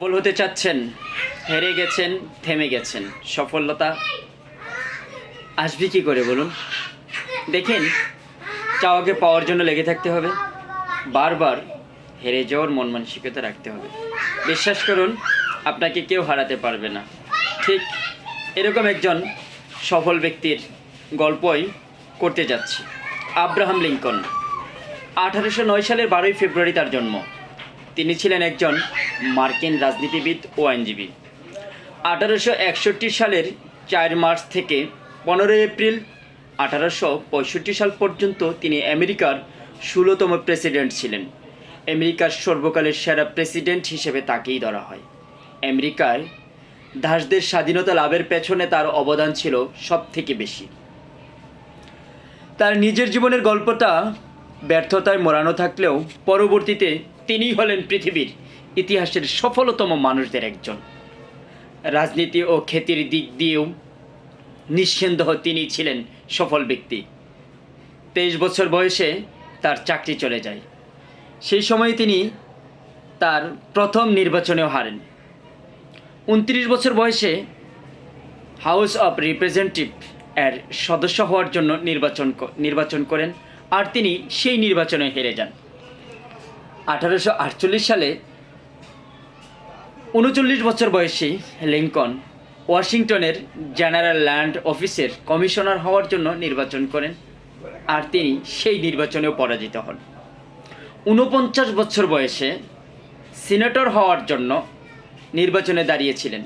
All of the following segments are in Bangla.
সফল হতে চাচ্ছেন, হেরে গেছেন, থেমে গেছেন, সফলতা আসবে কি করে বলুন? দেখেন, চাওয়াকে পাওয়ার জন্য লেগে থাকতে হবে, বারবার হেরে যাওয়ার মন মানসিকতা রাখতে হবে। বিশ্বাস করুন, আপনাকে কেউ হারাতে পারবে না। ঠিক এরকম একজন সফল ব্যক্তির গল্পই করতে যাচ্ছি। Abraham Lincoln. 1809 সালের 12ই ফেব্রুয়ারি তার জন্ম। তিনি ছিলেন একজন মার্কিন রাজনীতিবিদ ও আইনজীবী। 1861 সালের 4 মার্চ থেকে 15 এপ্রিল 1865 সাল পর্যন্ত তিনি আমেরিকার 16তম প্রেসিডেন্ট ছিলেন। আমেরিকার সর্বকালের সেরা প্রেসিডেন্ট হিসেবে তাকেই ধরা হয়। আমেরিকায় দাসদের স্বাধীনতা লাভের পেছনে তার অবদান ছিল সবথেকে বেশি। তার নিজের জীবনের গল্পটা ব্যর্থতায় মোড়ানো থাকলেও পরবর্তীতে তিনিই হলেন পৃথিবীর ইতিহাসের সফলতম মানুষদের একজন। রাজনীতি ও খ্যাতির দিক দিয়েও নিঃসন্দেহ তিনি ছিলেন সফল ব্যক্তি। 23 বছর বয়সে তার চাকরি চলে যায়। সেই সময়ে তিনি তার প্রথম নির্বাচনেও হারেন। 29 বছর বয়সে হাউস অফ রিপ্রেজেন্টেটিভ এর সদস্য হওয়ার জন্য নির্বাচন করেন, আর তিনি সেই নির্বাচনে হেরে যান। 1848 সালে 39 বছর বয়সী লিঙ্কন ওয়াশিংটনের জেনারেল ল্যান্ড অফিসের কমিশনার হওয়ার জন্য নির্বাচন করেন, আর তিনি সেই নির্বাচনেও পরাজিত হন। 49 বছর বয়সে সিনেটর হওয়ার জন্য নির্বাচনে দাঁড়িয়েছিলেন,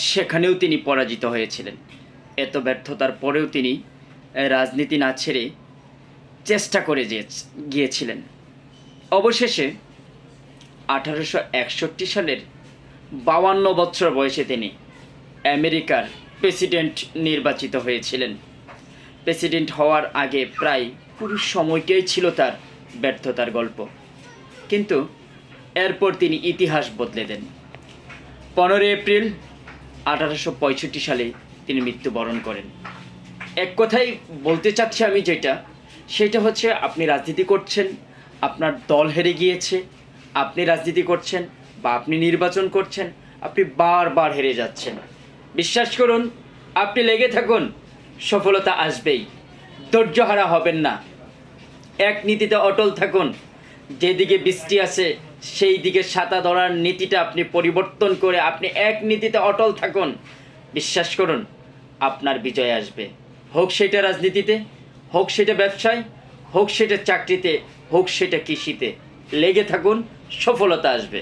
সেখানেও তিনি পরাজিত হয়েছিলেন। এত ব্যর্থতার পরেও তিনি রাজনীতি না ছেড়ে চেষ্টা করে গিয়েছিলেন। অবশেষে 1861 সালের 52 বছর বয়সে তিনি আমেরিকার প্রেসিডেন্ট নির্বাচিত হয়েছিলেন। প্রেসিডেন্ট হওয়ার আগে প্রায় পুরো সময়টাই ছিল তার ব্যর্থতার গল্প, কিন্তু এরপর তিনি ইতিহাস বদলে দেন। 15 এপ্রিল 1865 সালে তিনি মৃত্যুবরণ করেন। এক কথাই বলতে চাচ্ছি আমি সেটা হচ্ছে, আপনি রাজনীতি করছেন, আপনার দল হেরে গিয়েছে, আপনি রাজনীতি করছেন বা আপনি নির্বাচন করছেন, আপনি বারবার হেরে যাচ্ছেন। বিশ্বাস করুন, আপনি লেগে থাকুন, সফলতা আসবেই। ধৈর্যহারা হবেন না, এক নীতিতে অটল থাকুন। যেদিকে বৃষ্টি আছে সেই দিকে ছাতা ধরার নীতিটা আপনি পরিবর্তন করে আপনি এক নীতিতে অটল থাকুন। বিশ্বাস করুন, আপনার বিজয় আসবে। হোক সেটা রাজনীতিতে, হোক সেটা ব্যবসায়, হোক সেটা চাকরিতে, হোক সেটা কৃষিতে। লেগে থাকুন, সফলতা আসবে।